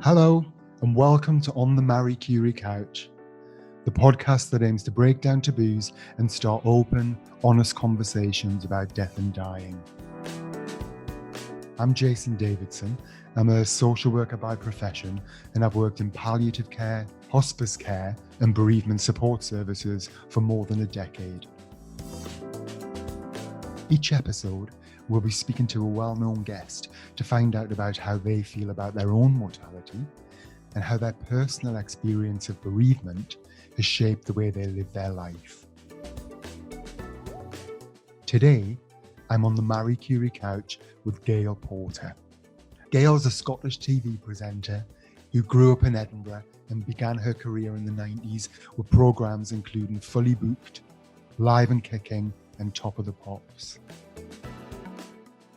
Hello, and welcome to On the Marie Curie Couch, the podcast that aims to break down taboos and start open, honest conversations about death and dying. I'm Jason Davidson. I'm a social worker by profession, and I've worked in palliative care, hospice care, and bereavement support services for more than a decade. Each episode, we'll be speaking to a well-known guest to find out about how they feel about their own mortality and how their personal experience of bereavement has shaped the way they live their life. Today, I'm on the Marie Curie Couch with Gail Porter. Gail's a Scottish TV presenter who grew up in Edinburgh and began her career in the 90s with programmes including Fully Booked, Live and Kicking, and Top of the Pops.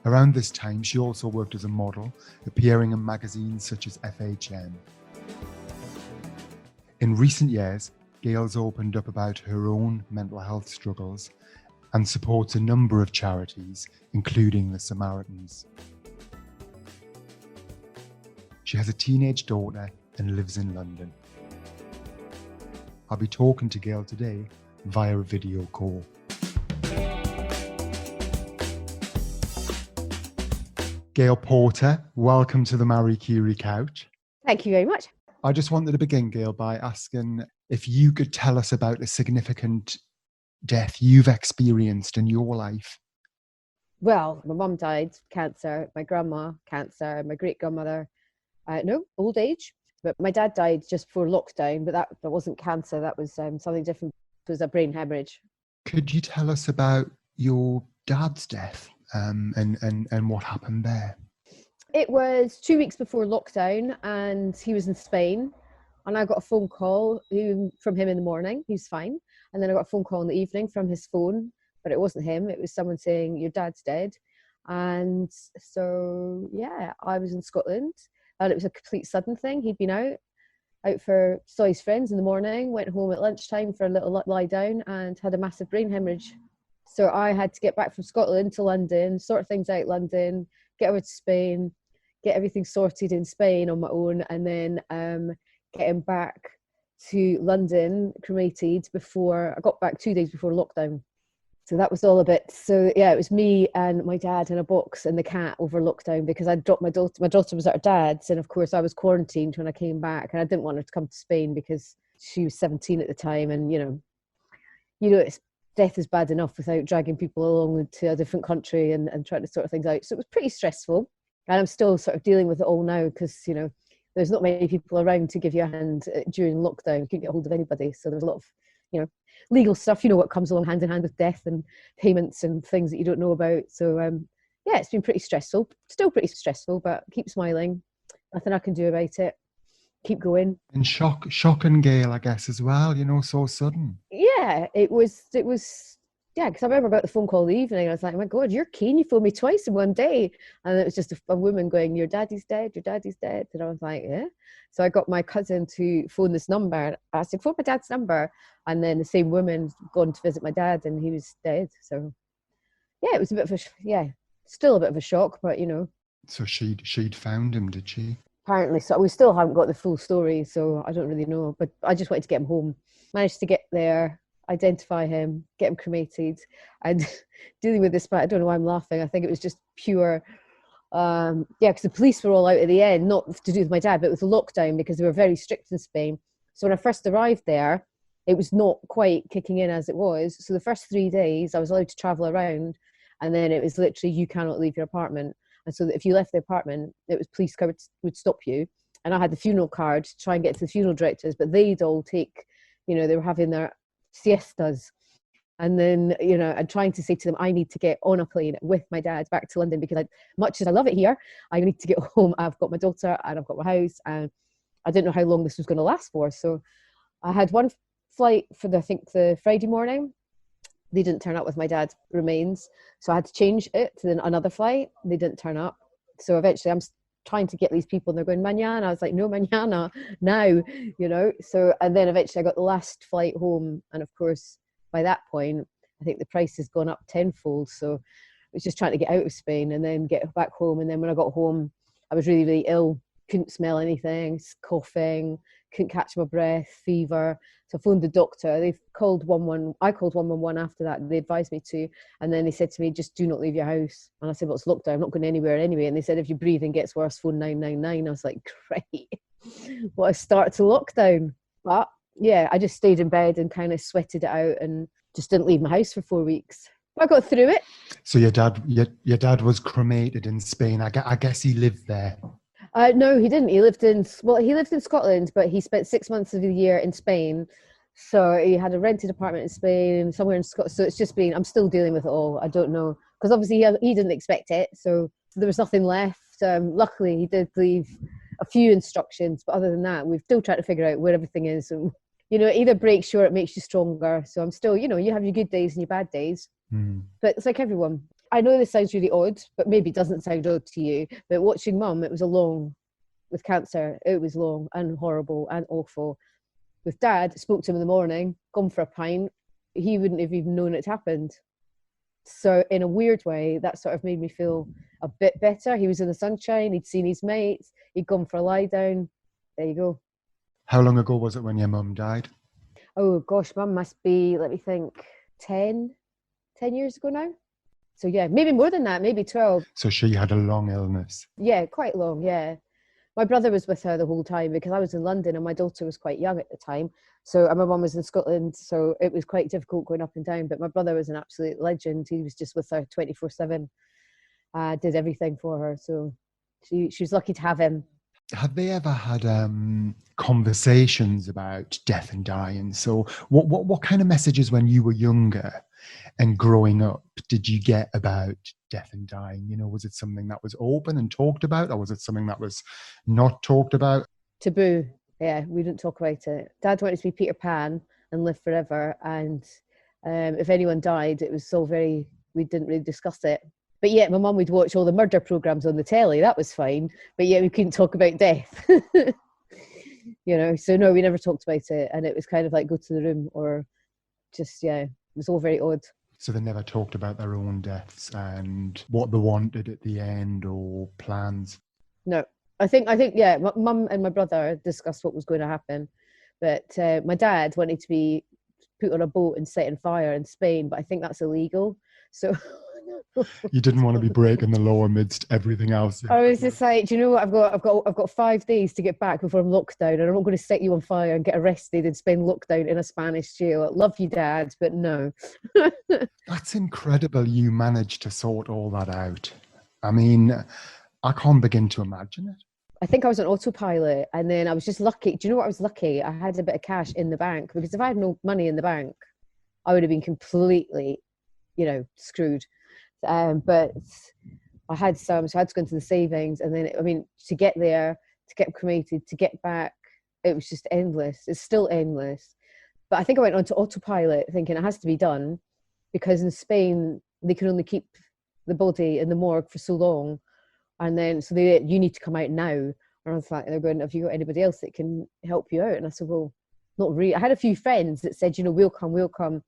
Around this time, she also worked as a model, appearing in magazines such as FHM. In recent years, Gail's opened up about her own mental health struggles and supports a number of charities, including the Samaritans. She has a teenage daughter and lives in London. I'll be talking to Gail today via a video call. Gail Porter, welcome to the Marie Curie Couch. Thank you very much. I just wanted to begin, Gail, by asking if you could tell us about a significant death you've experienced in your life. Well, my mum died, cancer, my grandma, cancer, my great-grandmother, old age. But my dad died just before lockdown, but that wasn't cancer, that was something different. It was a brain hemorrhage. Could you tell us about your dad's death and what happened there? It was 2 weeks before lockdown and he was in Spain and I got a phone call from him in the morning. He was fine. And then I got a phone call in the evening from his phone, but it wasn't him. It was someone saying, your dad's dead. And so, yeah, I was in Scotland and it was a complete sudden thing. He'd been saw his friends in the morning, went home at lunchtime for a little lie down and had a massive brain hemorrhage. So I had to get back from Scotland to London, sort things out in London, get over to Spain, get everything sorted in Spain on my own, and then get him back to London, cremated before, I got back 2 days before lockdown. So that was all a bit, so yeah, it was me and my dad in a box and the cat over lockdown because I dropped my daughter was at her dad's, and of course I was quarantined when I came back and I didn't want her to come to Spain because she was 17 at the time, and death is bad enough without dragging people along to a different country and trying to sort things out. So it was pretty stressful. And I'm still sort of dealing with it all now because, there's not many people around to give you a hand during lockdown. You couldn't get hold of anybody. So there's a lot of, legal stuff, what comes along hand in hand with death and payments and things that you don't know about. So, it's been pretty stressful. Still pretty stressful, but keep smiling. Nothing I can do about it. Keep going. And shock and Gail, I guess, as well, so sudden. Yeah, it was, because I remember about the phone call in the evening. I was like, oh my God, you're keen. You phoned me twice in one day. And it was just a woman going, your daddy's dead. And I was like, yeah. So I got my cousin to phone this number. I said, phone my dad's number. And then the same woman gone to visit my dad and he was dead. So yeah, it was a bit of still a bit of a shock, but So she'd found him, did she? Apparently, so we still haven't got the full story, so I don't really know. But I just wanted to get him home. Managed to get there, identify him, get him cremated, and dealing with this. But I don't know why I'm laughing. I think it was just pure, because the police were all out at the end, not to do with my dad, but with the lockdown because they were very strict in Spain. So when I first arrived there, it was not quite kicking in as it was. So the first 3 days, I was allowed to travel around, and then it was literally you cannot leave your apartment. And so if you left the apartment, it was police would stop you. And I had the funeral card to try and get to the funeral directors, but they'd all take, they were having their siestas. And then, I'm trying to say to them, I need to get on a plane with my dad back to London because much as I love it here, I need to get home. I've got my daughter and I've got my house and I didn't know how long this was going to last for. So I had one flight for the Friday morning. They didn't turn up with my dad's remains. So I had to change it to another flight. They didn't turn up. So eventually I'm trying to get these people and they're going, mañana. I was like, no, mañana, now, So, and then eventually I got the last flight home. And of course, by that point, I think the price has gone up tenfold. So I was just trying to get out of Spain and then get back home. And then when I got home, I was really, really ill, couldn't smell anything, coughing, couldn't catch my breath, fever. So I phoned the doctor. They've called 111. I called 111 after that. They advised me to. And then they said to me, just do not leave your house. And I said, well, it's lockdown. I'm not going anywhere anyway. And they said, if your breathing gets worse, phone 999. I was like, great. What a start to lockdown. But yeah, I just stayed in bed and kind of sweated it out and just didn't leave my house for 4 weeks. But I got through it. So your dad was cremated in Spain. I guess he lived there. No, he didn't. He lived in Scotland, but he spent 6 months of the year in Spain. So he had a rented apartment in Spain, somewhere in Scotland. So it's just been, I'm still dealing with it all. I don't know. Because obviously he didn't expect it. So there was nothing left. Luckily, he did leave a few instructions. But other than that, we've still tried to figure out where everything is. And, you know, it either breaks you or it makes you stronger. So I'm still, you know, you have your good days and your bad days. But it's like everyone. I know this sounds really odd, but maybe it doesn't sound odd to you. But watching Mum, with cancer, it was long and horrible and awful. With Dad, spoke to him in the morning, gone for a pint, he wouldn't have even known it happened. So in a weird way, that sort of made me feel a bit better. He was in the sunshine, he'd seen his mates, he'd gone for a lie down. There you go. How long ago was it when your mum died? Oh gosh, Mum must be, let me think, 10 years ago now. So yeah, maybe more than that, maybe 12. So she had a long illness. Yeah, quite long, yeah. My brother was with her the whole time because I was in London and my daughter was quite young at the time. So and my mum was in Scotland, so it was quite difficult going up and down. But my brother was an absolute legend. He was just with her 24/7, did everything for her. So she was lucky to have him. Have they ever had conversations about death and dying? So what kind of messages when you were younger and growing up did you get about death and dying? You know, was it something that was open and talked about, or was it something that was not talked about? Taboo. Yeah, we didn't talk about it. Dad wanted to be Peter Pan and live forever. And if anyone died, it was so we didn't really discuss it. But yet my mum would watch all the murder programmes on the telly. That was fine. But yet we couldn't talk about death. You know, so no, we never talked about it. And it was kind of like go to the room or just, yeah, it was all very odd. So they never talked about their own deaths and what they wanted at the end or plans? No, I think, yeah, my mum and my brother discussed what was going to happen. But my dad wanted to be put on a boat and set on fire in Spain, but I think that's illegal. So you didn't want to be breaking the law amidst everything else. I was just like, do you know what? I've got 5 days to get back before I'm locked down, and I'm not going to set you on fire and get arrested and spend lockdown in a Spanish jail. I love you, Dad, but no. That's incredible. You managed to sort all that out. I mean, I can't begin to imagine it. I think I was on autopilot, and then I was just lucky. Do you know what? I was lucky. I had a bit of cash in the bank, because if I had no money in the bank, I would have been completely, you know, screwed. But I had some, so I had to go into the savings, and then, I mean, to get there, to get cremated, to get back, it was just endless. It's still endless. But I think I went on to autopilot thinking it has to be done, because in Spain, they can only keep the body in the morgue for so long. And then, so you need to come out now. And I was like, they're going, have you got anybody else that can help you out? And I said, well, not really. I had a few friends that said, you know, we'll come. And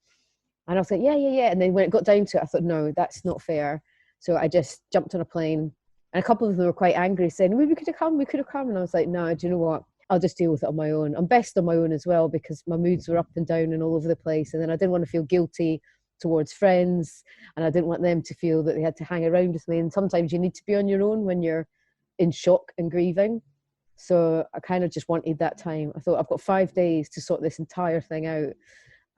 I was like, yeah. And then when it got down to it, I thought, no, that's not fair. So I just jumped on a plane. And a couple of them were quite angry, saying, we could have come. And I was like, no, do you know what? I'll just deal with it on my own. I'm best on my own as well, because my moods were up and down and all over the place. And then I didn't want to feel guilty towards friends, and I didn't want them to feel that they had to hang around with me. And sometimes you need to be on your own when you're in shock and grieving. So I kind of just wanted that time. I thought, I've got 5 days to sort this entire thing out,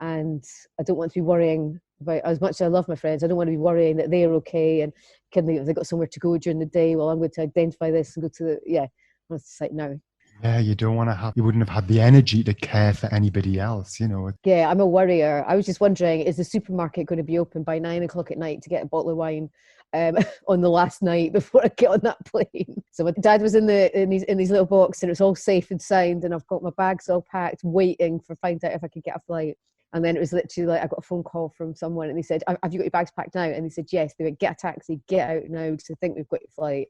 and I don't want to be worrying about, as much as I love my friends, I don't want to be worrying that they're okay and have they got somewhere to go during the day. Well, I'm going to identify this and go to I was just like, no. Yeah, you wouldn't have had the energy to care for anybody else, you know. Yeah, I'm a worrier. I was just wondering, is the supermarket going to be open by 9 o'clock at night to get a bottle of wine on the last night before I get on that plane? So my dad was in these little box, and it was all safe and sound, and I've got my bags all packed, waiting for find out if I could get a flight. And then it was literally like, I got a phone call from someone, and they said, have you got your bags packed now? And they said, yes. They went, get a taxi, get out now, because I think we've got your flight.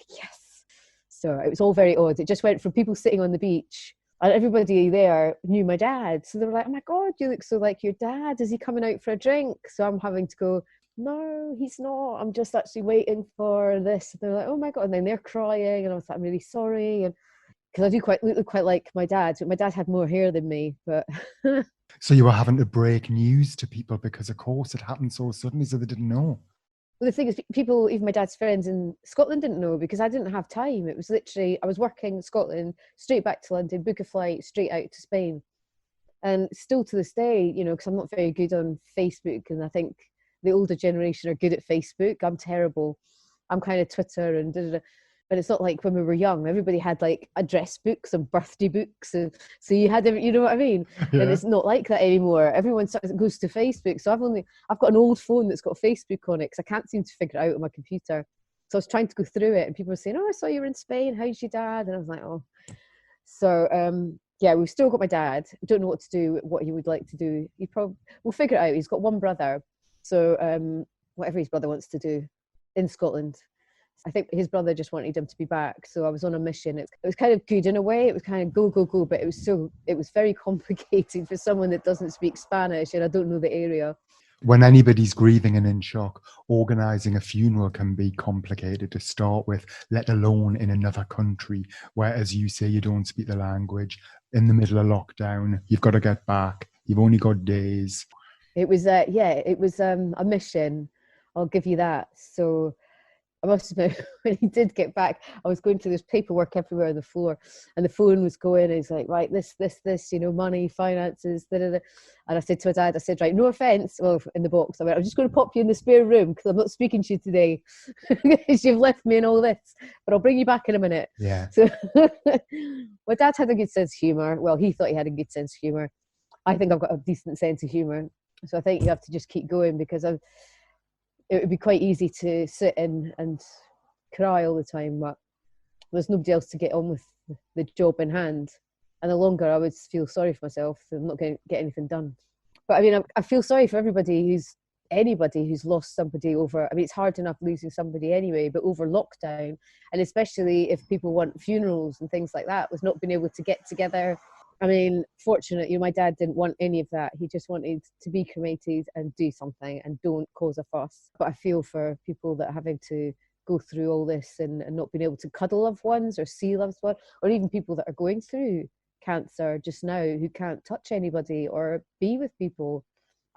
Yes. So it was all very odd. It just went from people sitting on the beach, and everybody there knew my dad. So they were like, oh my God, you look so like your dad. Is he coming out for a drink? So I'm having to go, no, he's not. I'm just actually waiting for this. They're like, oh my God. And then they're crying. And I was like, I'm really sorry. And because I do look quite like my dad. My dad had more hair than me, but So you were having to break news to people because, of course, it happened so suddenly, so they didn't know. Well, the thing is, people, even my dad's friends in Scotland, didn't know because I didn't have time. It was literally, I was working in Scotland, straight back to London, book a flight, straight out to Spain. And still to this day, you know, because I'm not very good on Facebook, and I think the older generation are good at Facebook. I'm terrible. I'm kind of Twitter and da-da-da. But it's not like when we were young. Everybody had like address books and birthday books, and so you had, you know what I mean. Yeah. And it's not like that anymore. Everyone goes to Facebook. So I've got an old phone that's got Facebook on it because I can't seem to figure it out on my computer. So I was trying to go through it, and people were saying, "Oh, I saw you were in Spain. How's your dad?" And I was like, "Oh." So yeah, we've still got my dad. Don't know what to do, what he would like to do. We'll figure it out. He's got one brother, so whatever his brother wants to do in Scotland. I think his brother just wanted him to be back, so I was on a mission. It was kind of good in a way. It was kind of go, but it was very complicated for someone that doesn't speak Spanish and I don't know the area. When anybody's grieving and in shock, organising a funeral can be complicated to start with, let alone in another country where, as you say, you don't speak the language, in the middle of lockdown, you've got to get back, you've only got days. It was a mission, I'll give you that. So I must admit, when he did get back, I was going through this paperwork everywhere on the floor, and the phone was going, and he's like, right, this, you know, money, finances, da-da-da. And I said to my dad, I said, right, no offence, well, in the box, I went, I'm just going to pop you in the spare room because I'm not speaking to you today because you've left me in all this, but I'll bring you back in a minute. Yeah. So my dad had a good sense of humour. Well, he thought he had a good sense of humour. I think I've got a decent sense of humour. So I think you have to just keep going because it would be quite easy to sit in and cry all the time, but there's nobody else to get on with the job in hand. And the longer I would feel sorry for myself, I'm not going to get anything done. But I mean, I feel sorry for anybody who's lost somebody over, I mean, it's hard enough losing somebody anyway, but over lockdown, and especially if people want funerals and things like that, with not being able to get together. I mean, fortunate, you know, my dad didn't want any of that. He just wanted to be cremated and do something and don't cause a fuss. But I feel for people that are having to go through all this and not being able to cuddle loved ones or see loved ones, or even people that are going through cancer just now who can't touch anybody or be with people.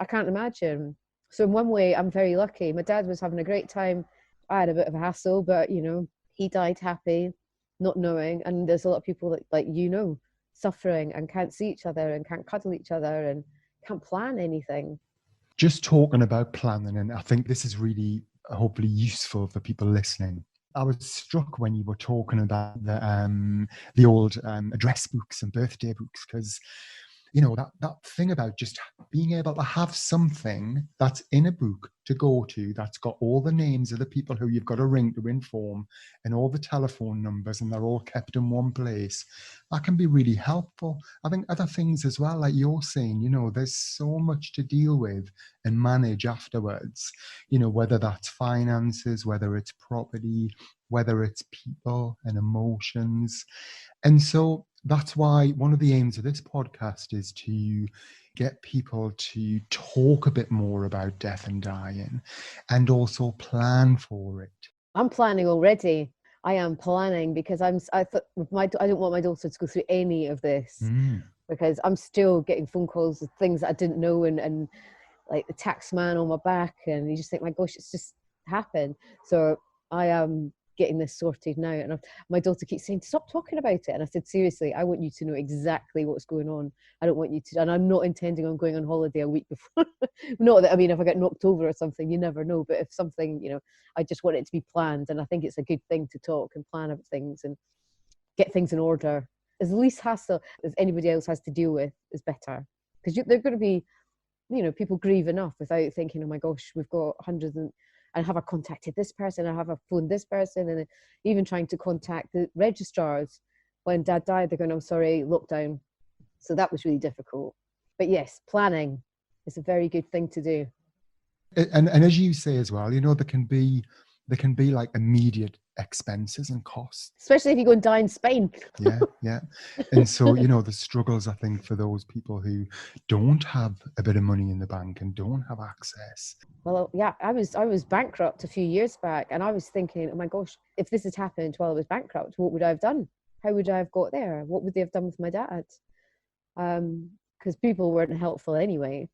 I can't imagine. So in one way, I'm very lucky. My dad was having a great time. I had a bit of a hassle, but, you know, he died happy, not knowing. And there's a lot of people that, like, you know, suffering and can't see each other and can't cuddle each other and can't plan anything. Just talking about planning, and I think this is really hopefully useful for people listening. I was struck when you were talking about the old address books and birthday books, because you know, that thing about just being able to have something that's in a book to go to, that's got all the names of the people who you've got to ring to inform and all the telephone numbers, and they're all kept in one place. That can be really helpful. I think other things as well, like you're saying, you know, there's so much to deal with and manage afterwards, you know, whether that's finances, whether it's property, whether it's people and emotions. And so that's why one of the aims of this podcast is to get people to talk a bit more about death and dying and also plan for it. I'm planning already. I am planning because I don't want my daughter to go through any of this because I'm still getting phone calls of things that I didn't know and like the tax man on my back, and you just think, my gosh, it's just happened. So I am getting this sorted now, and my daughter keeps saying, stop talking about it, and I said, seriously, I want you to know exactly what's going on. I don't want you to, and I'm not intending on going on holiday a week before. Not that, I mean, if I get knocked over or something, you never know, but if something, you know, I just want it to be planned, and I think it's a good thing to talk and plan about things and get things in order. As least hassle as anybody else has to deal with is better, because they're going to be, you know, people grieve enough without thinking, oh my gosh, we've got hundreds and have I contacted this person, I have I phoned this person, and even trying to contact the registrars. When Dad died, they're going, I'm sorry, lockdown. So that was really difficult. But yes, planning is a very good thing to do. And as you say as well, you know, there can be like immediate expenses and costs. Especially if you go and die in Spain. Yeah. And so, the struggles, I think, for those people who don't have a bit of money in the bank and don't have access. Well, yeah, I was bankrupt a few years back, and I was thinking, oh my gosh, if this had happened while I was bankrupt, what would I have done? How would I have got there? What would they have done with my dad? Because people weren't helpful anyway.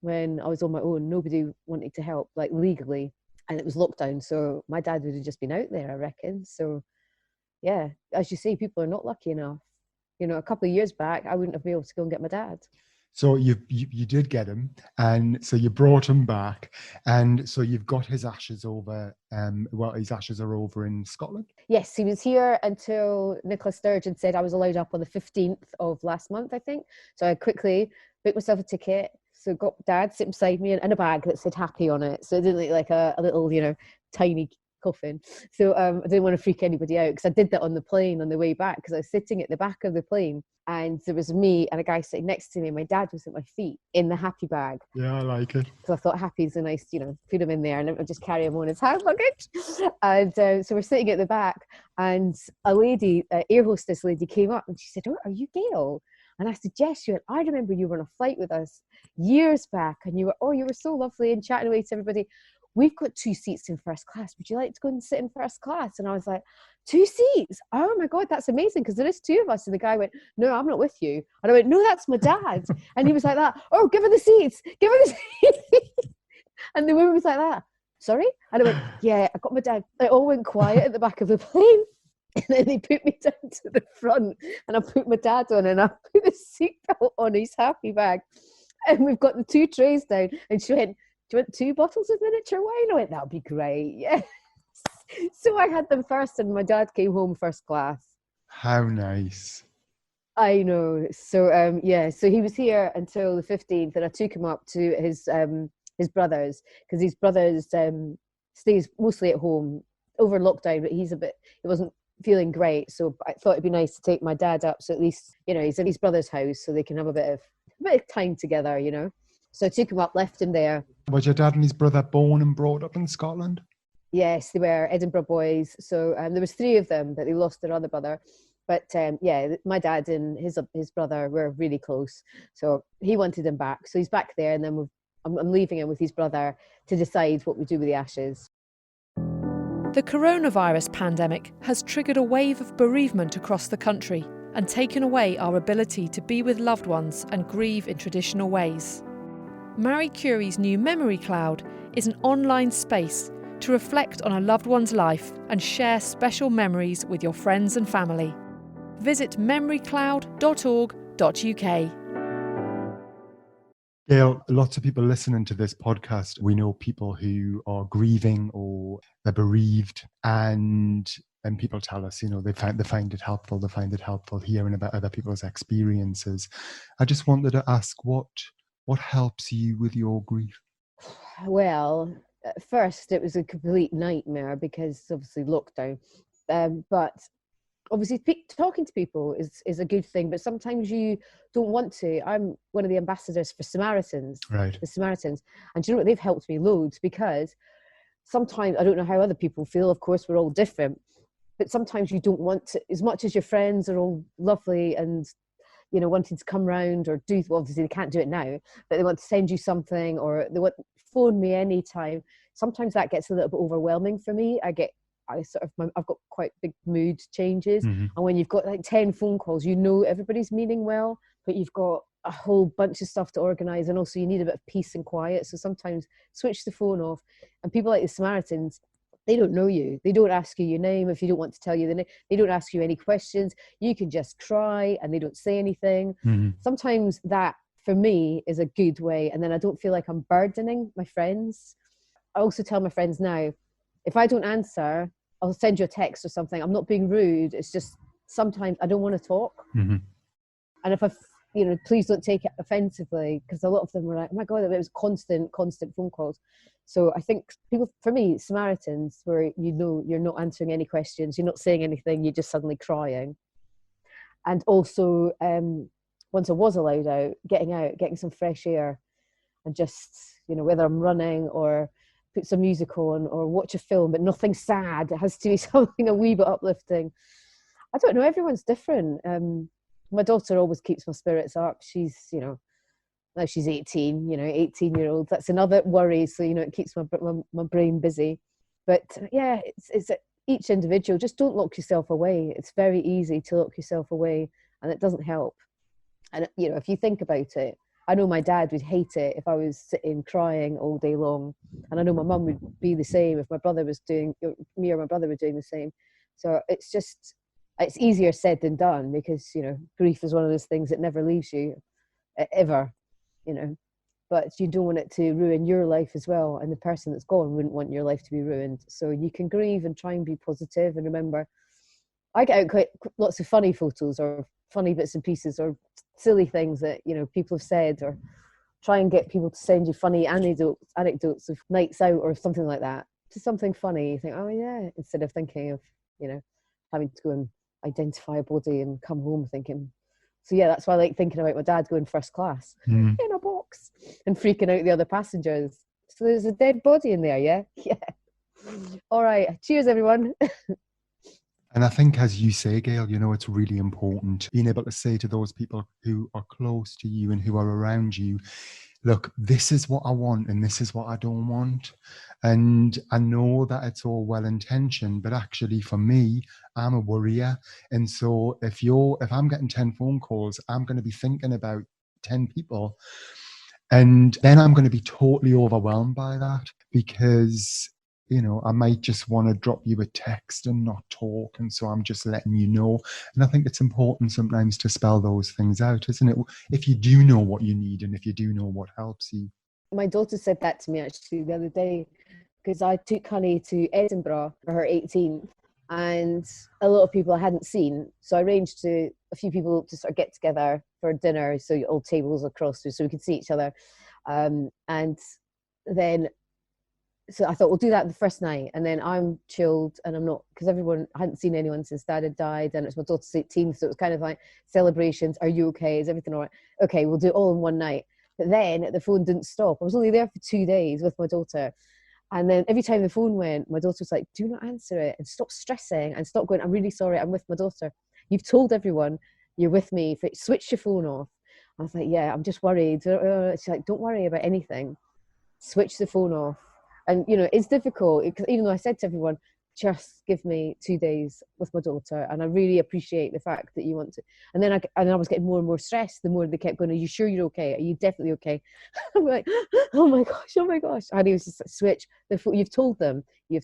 When I was on my own, nobody wanted to help, like legally, and it was lockdown, so my dad would have just been out there, I reckon. So yeah, as you say, people are not lucky enough. A couple of years back, I wouldn't have been able to go and get my dad. So you did get him, and so you brought him back, and so you've got his ashes over. His ashes are over in Scotland. Yes, he was here until Nicola Sturgeon said I was allowed up on the 15th of last month, I think. So I quickly booked myself a ticket. So got Dad sitting beside me in a bag that said happy on it. So it didn't look like a little, tiny coffin. So I didn't want to freak anybody out, because I did that on the plane on the way back, because I was sitting at the back of the plane and there was me and a guy sitting next to me. My dad was at my feet in the happy bag. Yeah, I like it. Because I thought happy's a nice, put him in there and I'll just carry him on his hand luggage. And so we're sitting at the back, and a lady, air hostess lady, came up and she said, "Oh, are you Gail?" And I said, "Yes." She went, "I remember you were on a flight with us years back, and you were so lovely and chatting away to everybody. We've got 2 seats in first class. Would you like to go and sit in first class?" And I was like, 2 seats? Oh my God, that's amazing, because there is 2 of us. And the guy went, "No, I'm not with you." And I went, "No, that's my dad." And he was like that. "Oh, give her the seats. Give her the seats." And the woman was like that. "Sorry?" And I went, "Yeah, I got my dad." It all went quiet at the back of the plane. And then they put me down to the front, and I put my dad on, and I put the seatbelt on his happy bag. And we've got the 2 trays down. And she went, "Do you want 2 bottles of miniature wine?" I went, "That'll be great." Yes. So I had them first, and my dad came home first class. How nice. I know. So so he was here until the 15th, and I took him up to his brothers, because his brothers stays mostly at home over lockdown, but he wasn't feeling great, so I thought it'd be nice to take my dad up, so at least he's at his brother's house, so they can have a bit of time together. So I took him up, left him there. Was your dad and his brother born and brought up in Scotland? Yes, they were Edinburgh boys. So there was 3 of them, but they lost their other brother. But my dad and his brother were really close. So he wanted him back. So he's back there, and then I'm leaving him with his brother to decide what we do with the ashes. The coronavirus pandemic has triggered a wave of bereavement across the country and taken away our ability to be with loved ones and grieve in traditional ways. Marie Curie's new Memory Cloud is an online space to reflect on a loved one's life and share special memories with your friends and family. Visit memorycloud.org.uk. Gail, lots of people listening to this podcast, we know people who are grieving or they're bereaved, and people tell us, they find it helpful hearing about other people's experiences. I just wanted to ask, what helps you with your grief? Well, at first it was a complete nightmare, because obviously lockdown, but obviously talking to people is a good thing, but sometimes you don't want to. I'm one of the ambassadors for Samaritans, right? The Samaritans, and do you know what? They've helped me loads, because sometimes, I don't know how other people feel, of course we're all different, but sometimes you don't want to, as much as your friends are all lovely and wanting to come round or do, well, obviously they can't do it now, but they want to send you something, or they want phone me anytime. Sometimes that gets a little bit overwhelming for me. I've got quite big mood changes. Mm-hmm. And when you've got like 10 phone calls, everybody's meaning well, but you've got a whole bunch of stuff to organise, and also you need a bit of peace and quiet. So sometimes switch the phone off. And people like the Samaritans, they don't know you. They don't ask you your name if you don't want to tell you the name. They don't ask you any questions. You can just cry and they don't say anything. Mm-hmm. Sometimes that, for me, is a good way. And then I don't feel like I'm burdening my friends. I also tell my friends now, if I don't answer, I'll send you a text or something. I'm not being rude. It's just sometimes I don't want to talk. Mm-hmm. And if please don't take it offensively, because a lot of them were like, "Oh my God," it was constant phone calls. So I think people, for me, Samaritans, where you're not answering any questions, you're not saying anything, you're just suddenly crying. And also, once I was allowed out, getting some fresh air, and just, whether I'm running or put some music on or watch a film, but nothing sad. It has to be something a wee bit uplifting. I don't know, everyone's different. My daughter always keeps my spirits up. She's, now she's 18, 18-year-old. That's another worry. So, it keeps my brain busy. But yeah, it's each individual. Just don't lock yourself away. It's very easy to lock yourself away, and it doesn't help. And, if you think about it, I know my dad would hate it if I was sitting crying all day long. And I know my mum would be the same if my brother was me or my brother were doing the same. So it's easier said than done, because, grief is one of those things that never leaves you ever, but you don't want it to ruin your life as well. And the person that's gone wouldn't want your life to be ruined. So you can grieve and try and be positive. And remember, I get out quite lots of funny photos or funny bits and pieces or silly things that, people have said, or try and get people to send you funny anecdotes of nights out or something like that. Just something funny. You think, oh yeah, instead of thinking of, having to go and identify a body and come home thinking. So yeah, that's why I like thinking about my dad going first class in a box and freaking out the other passengers. So there's a dead body in there, yeah? Yeah. All right. Cheers, everyone. And I think, as you say, Gail, it's really important being able to say to those people who are close to you and who are around you, look, this is what I want and this is what I don't want. And I know that it's all well-intentioned, but actually for me, I'm a worrier. And so if I'm getting 10 phone calls, I'm going to be thinking about 10 people. And then I'm going to be totally overwhelmed by that, because I might just want to drop you a text and not talk. And so I'm just letting you know. And I think it's important sometimes to spell those things out, isn't it? If you do know what you need and if you do know what helps you. My daughter said that to me actually the other day, because I took Honey to Edinburgh for her 18th, and a lot of people I hadn't seen. So I arranged a few people to sort of get together for dinner, so all tables across so we could see each other. And then so I thought we'll do that the first night, and then I'm chilled and I'm not, because I hadn't seen anyone since Dad had died, and it's my daughter's 18th, so it was kind of like celebrations. Are you okay? Is everything all right? Okay, we'll do it all in one night. But then the phone didn't stop. I was only there for 2 days with my daughter, and then every time the phone went, my daughter was like, do not answer it and stop stressing and stop going, I'm really sorry, I'm with my daughter. You've told everyone you're with me. Switch your phone off. I was like, yeah, I'm just worried. She's like, don't worry about anything. Switch the phone off. And, it's difficult, because even though I said to everyone, just give me 2 days with my daughter, and I really appreciate the fact that you want to. And then I was getting more and more stressed the more they kept going, are you sure you're okay? Are you definitely okay? I'm like, oh my gosh. And he was just like, switch. You've told them you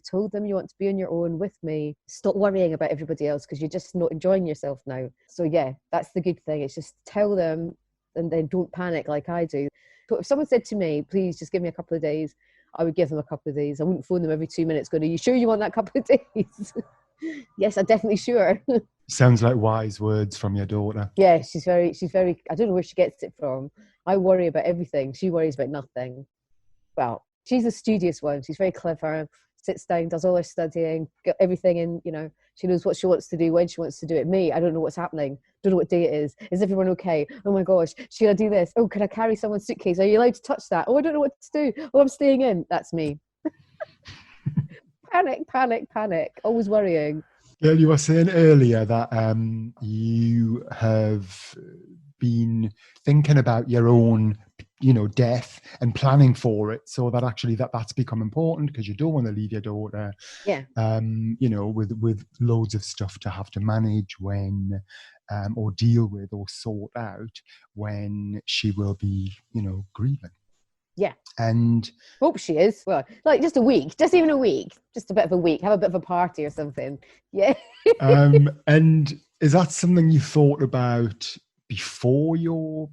want to be on your own with me. Stop worrying about everybody else, because you're just not enjoying yourself now. So yeah, that's the good thing. It's just tell them, and then don't panic like I do. So if someone said to me, please just give me a couple of days, I would give them a couple of days. I wouldn't phone them every 2 minutes going, are you sure you want that couple of days? Yes, I'm definitely sure. Sounds like wise words from your daughter. Yeah, she's very, I don't know where she gets it from. I worry about everything. She worries about nothing. Well, she's a studious one. She's very clever, sits down, does all her studying, got everything in, she knows what she wants to do, when she wants to do it. Me, I don't know what's happening. Don't know what day it is. Is everyone okay? Oh my gosh, should I do this? Oh, can I carry someone's suitcase? Are you allowed to touch that? Oh, I don't know what to do. Oh, I'm staying in. That's me. Panic. Always worrying. Gail, you were saying earlier that you have been thinking about your own, death and planning for it, so that actually that's become important, because you don't want to leave your daughter, yeah, with loads of stuff to have to manage when, or deal with or sort out when she will be, grieving. Yeah. And hope she is. Well, like just a week, just even a week, just a bit of a week, have a bit of a party or something. Yeah. And is that something you thought about before your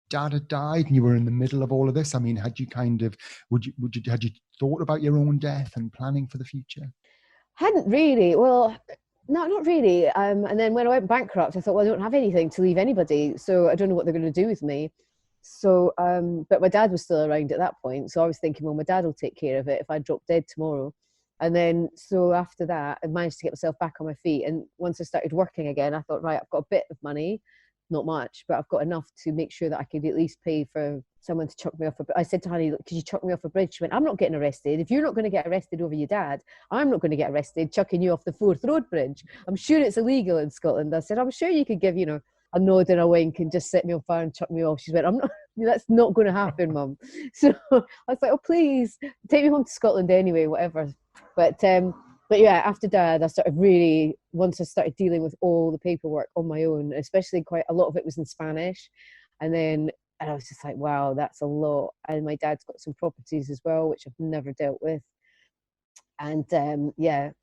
dad had died and you were in the middle of all of this? I mean, had you had you thought about your own death and planning for the future? Hadn't really. Well, no, not really. And then when I went bankrupt, I thought, well, I don't have anything to leave anybody, so I don't know what they're going to do with me. So, but my dad was still around at that point. So I was thinking, well, my dad will take care of it if I drop dead tomorrow. And then, so after that, I managed to get myself back on my feet. And once I started working again, I thought, right, I've got a bit of money. not much, but I've got enough to make sure that I could at least pay for someone to chuck me off. I said to Honey, could you chuck me off a bridge? She went, I'm not getting arrested. If you're not going to get arrested over your dad, I'm not going to get arrested chucking you off the Forth Road Bridge. I'm sure it's illegal in Scotland. I said, I'm sure you could give, a nod and a wink and just set me on fire and chuck me off. She went, that's not going to happen, Mum. So I was like, oh, please take me home to Scotland anyway, whatever. But yeah, after Dad, once I started dealing with all the paperwork on my own, especially quite a lot of it was in Spanish. And I was just like, wow, that's a lot. And my dad's got some properties as well, which I've never dealt with. And it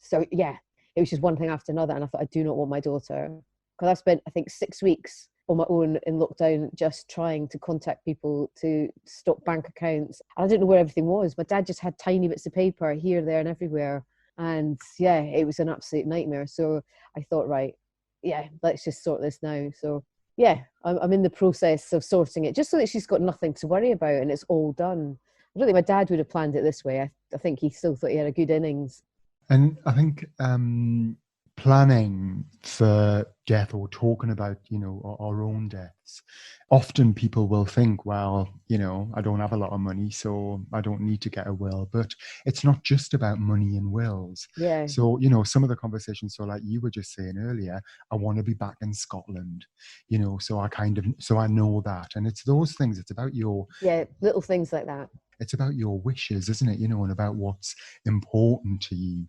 was just one thing after another. And I thought, I do not want my daughter. Because I spent, I think, 6 weeks on my own in lockdown just trying to contact people to stop bank accounts. I didn't know where everything was. My dad just had tiny bits of paper here, there and everywhere. And yeah, it was an absolute nightmare. So I thought, right, yeah, let's just sort this now. So yeah, I'm in the process of sorting it just so that she's got nothing to worry about and it's all done. I don't think my dad would have planned it this way. I think he still thought he had a good innings. And I think planning for death or talking about, our own deaths, often people will think, well, I don't have a lot of money, so I don't need to get a will. But it's not just about money and wills. Yeah. So, some of the conversations, so like you were just saying earlier, I want to be back in Scotland, so I know that. And it's those things, it's about little things like that. It's about your wishes, isn't it? And about what's important to you.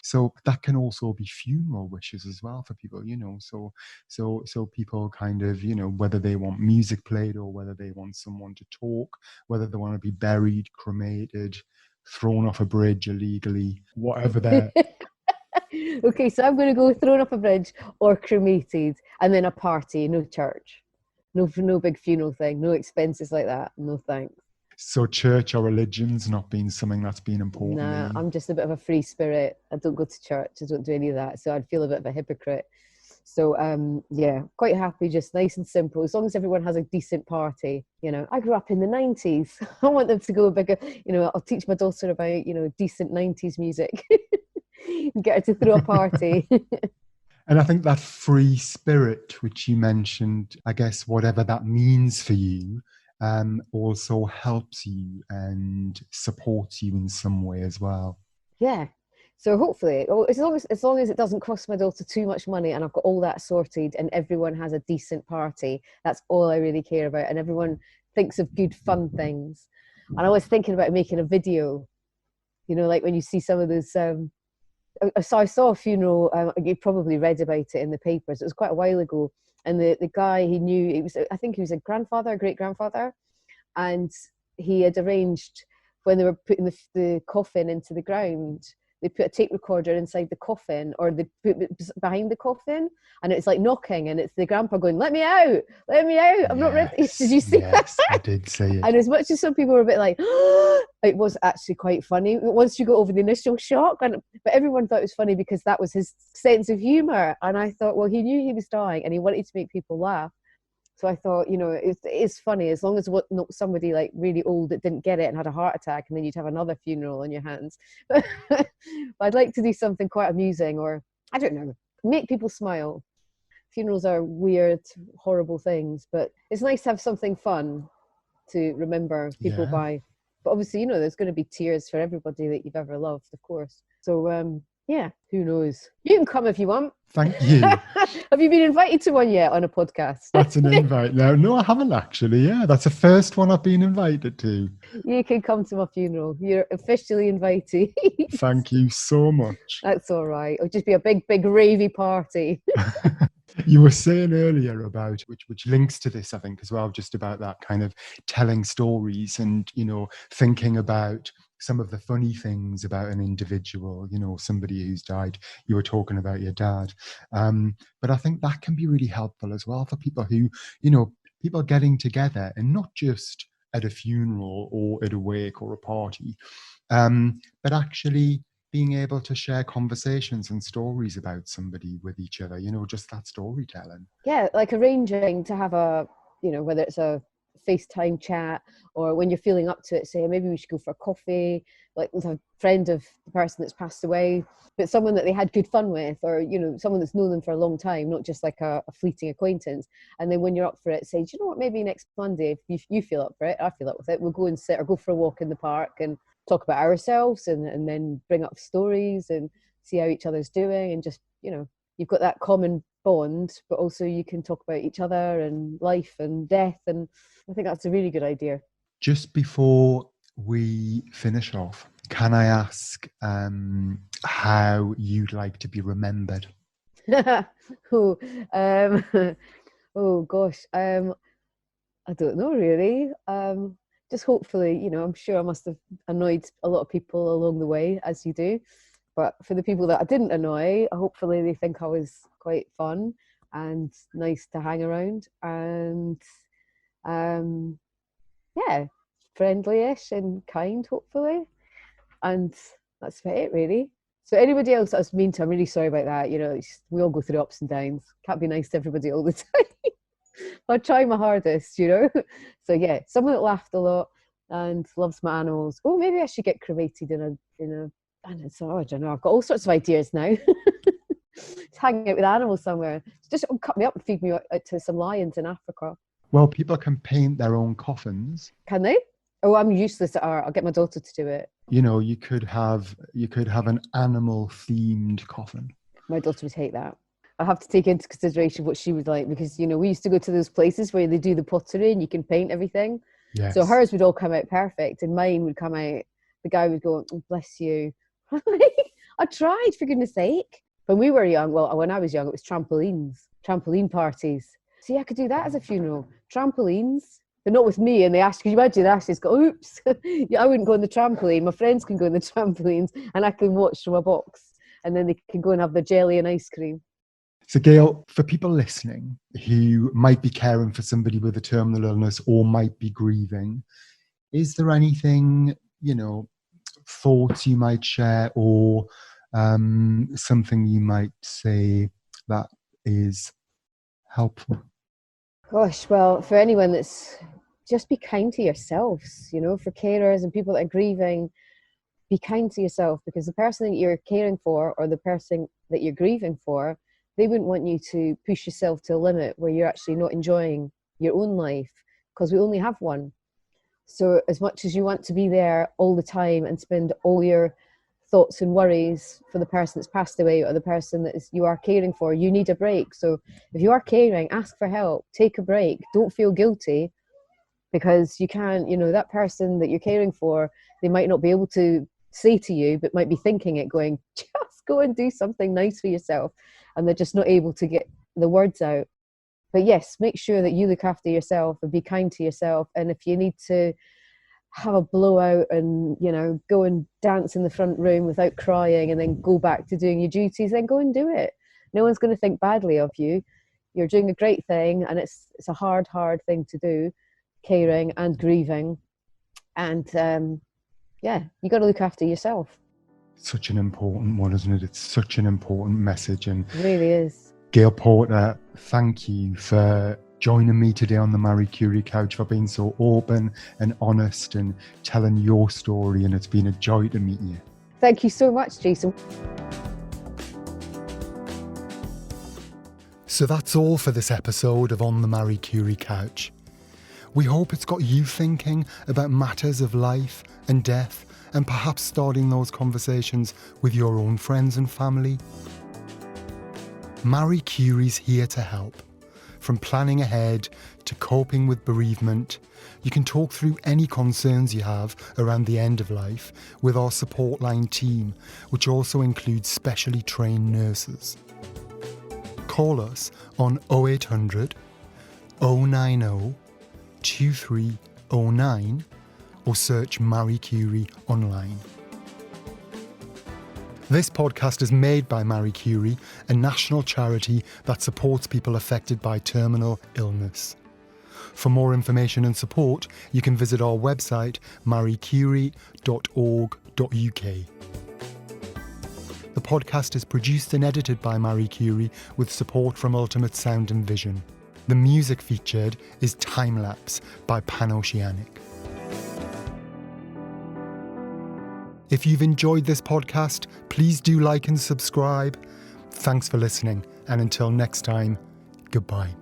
So that can also be funeral wishes as well for people, So people kind of, whether they want music played or whether they want someone to talk, whether they want to be buried, cremated, thrown off a bridge illegally, whatever they're... Okay, so I'm going to go thrown off a bridge or cremated, and then a party, no church. No big funeral thing, no expenses like that, no thanks. So church or religion's not been something that's been important? Nah, I'm just a bit of a free spirit. I don't go to church. I don't do any of that. So I'd feel a bit of a hypocrite. So quite happy, just nice and simple. As long as everyone has a decent party. I grew up in the 90s. I want them to go bigger. I'll teach my daughter about, decent 90s music. And get her to throw a party. And I think that free spirit, which you mentioned, I guess whatever that means for you, also helps you and supports you in some way as well. Yeah. So hopefully, as long as it doesn't cost my daughter too much money and I've got all that sorted and everyone has a decent party, that's all I really care about. And everyone thinks of good fun things. And I was thinking about making a video, like when you see some of those, so I saw a funeral, you probably read about it in the papers. It was quite a while ago. And the guy he knew, I think he was a great-grandfather, and he had arranged when they were putting the coffin into the ground, they put a tape recorder inside the coffin, or they put it behind the coffin, and it's like knocking, and it's the grandpa going, let me out, I'm not ready. Did you see that? I did see it. And as much as some people were a bit like, it was actually quite funny once you got over the initial shock, but everyone thought it was funny because that was his sense of humour. And I thought, well, he knew he was dying and he wanted to make people laugh. So I thought, it is funny, as long as not somebody like really old that didn't get it and had a heart attack, and then you'd have another funeral on your hands. But I'd like to do something quite amusing, or I don't know, make people smile. Funerals are weird, horrible things, but it's nice to have something fun to remember people by. But obviously, there's going to be tears for everybody that you've ever loved, of course. So who knows? You can come if you want. Thank you. Have you been invited to one yet on a podcast? That's an invite now. No, I haven't actually. Yeah, that's the first one I've been invited to. You can come to my funeral. You're officially invited. Thank you so much. That's all right. It'll just be a big ravey party. You were saying earlier about, which links to this, I think, as well, just about that kind of telling stories and, thinking about some of the funny things about an individual, somebody who's died. You were talking about your dad. But I think that can be really helpful as well for people who, people getting together, and not just at a funeral or at a wake or a party, but actually being able to share conversations and stories about somebody with each other, just that storytelling. Yeah, like arranging to have a, whether it's a FaceTime chat, or when you're feeling up to it, say maybe we should go for a coffee, like with a friend of the person that's passed away, but someone that they had good fun with, or someone that's known them for a long time, not just like a fleeting acquaintance. And then when you're up for it, say, do you know what, maybe next Monday, if you feel up for it, I feel up with it, we'll go and sit or go for a walk in the park and talk about ourselves, and then bring up stories and see how each other's doing, and just you've got that common bond, but also you can talk about each other and life and death, and I think that's a really good idea. Just before we finish off, can I ask how you'd like to be remembered? oh gosh, I don't know really. Just hopefully, I'm sure I must have annoyed a lot of people along the way, as you do. But for the people that I didn't annoy, hopefully they think I was quite fun and nice to hang around, and friendly-ish and kind, hopefully. And that's about it, really. So anybody else that I was mean to, I'm really sorry about that. We all go through ups and downs. Can't be nice to everybody all the time. I try my hardest, So yeah, someone that laughed a lot and loves my animals. Oh, maybe I should get cremated in a. So I don't know. I've got all sorts of ideas now. Just hanging out with animals somewhere. Just cut me up and feed me to some lions in Africa. Well, people can paint their own coffins. Can they? Oh, I'm useless at art. I'll get my daughter to do it. You could have an animal themed coffin. My daughter would hate that. I have to take into consideration what she would like, because we used to go to those places where they do the pottery and you can paint everything. Yes. So hers would all come out perfect, and mine would come out. The guy would go, "Oh, bless you." I tried, for goodness sake. When we were young, when I was young, it was trampoline parties. See, I could do that as a funeral. Trampolines, but not with me. And they ask, can you imagine Ashley's go, oops, I wouldn't go on the trampoline. My friends can go on the trampolines and I can watch from a box, and then they can go and have their jelly and ice cream. So Gail, for people listening who might be caring for somebody with a terminal illness or might be grieving, is there anything, thoughts you might share, or something you might say that is helpful? Gosh, well, for anyone just be kind to yourselves, for carers and people that are grieving, be kind to yourself, because the person that you're caring for or the person that you're grieving for, they wouldn't want you to push yourself to a limit where you're actually not enjoying your own life, because we only have one. So as much as you want to be there all the time and spend all your thoughts and worries for the person that's passed away or the person that you are caring for, you need a break. So if you are caring, ask for help, take a break, don't feel guilty, because you can't, that person that you're caring for, they might not be able to say to you, but might be thinking it, going, just go and do something nice for yourself, and they're just not able to get the words out. But yes, make sure that you look after yourself and be kind to yourself. And if you need to have a blowout and, go and dance in the front room without crying and then go back to doing your duties, then go and do it. No one's going to think badly of you. You're doing a great thing, and it's a hard thing to do, caring and grieving. And you got to look after yourself. Such an important one, isn't it? It's such an important message. And it really is. Gail Porter, thank you for joining me today on the Marie Curie Couch, for being so open and honest and telling your story, and it's been a joy to meet you. Thank you so much, Jason. So that's all for this episode of On the Marie Curie Couch. We hope it's got you thinking about matters of life and death, and perhaps starting those conversations with your own friends and family. Marie Curie's here to help. From planning ahead to coping with bereavement, you can talk through any concerns you have around the end of life with our support line team, which also includes specially trained nurses. Call us on 0800 090 2309 or search Marie Curie online. This podcast is made by Marie Curie, a national charity that supports people affected by terminal illness. For more information and support, you can visit our website, mariecurie.org.uk. The podcast is produced and edited by Marie Curie with support from Ultimate Sound and Vision. The music featured is Time Lapse by Pan-Oceanic. If you've enjoyed this podcast, please do like and subscribe. Thanks for listening, and until next time, goodbye.